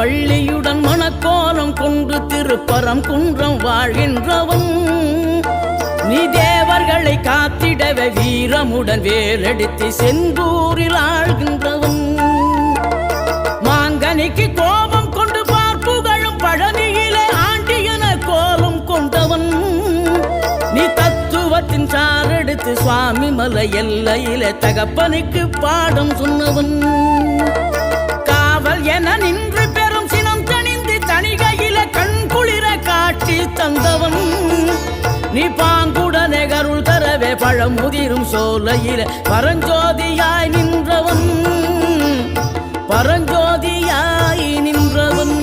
வள்ளியுடன் மணக்கோலம் கொண்டு திருப்பரம் குன்றம் வாழ்கின்றவன் நீ தேவர்களை காத்திடவே வீரமுடன் வேலெடுத்து செந்தூரில் ஆழ்கின்றவன் மாங்கனிக்கு கோபம் கொண்டு பார்ப்புகழும் பழனியிலே ஆண்டியன கோலம் கொண்டவன் நீ தத்துவத்தின் சாரெடுத்து சுவாமி மலை எல்லையிலே தகப்பனுக்கு பாடம் சொன்னவன் காவல் என நின்று பெரும் சினம் தணிந்து தணிகையில கண் குளிர காட்சி தந்தவன் நீ பாங்குடனே கருள் தரவே பழமுதிரும் சோலையில பரஞ்சோதியாய் நின்றவன் பரஞ்சோதியாய் நின்றவன்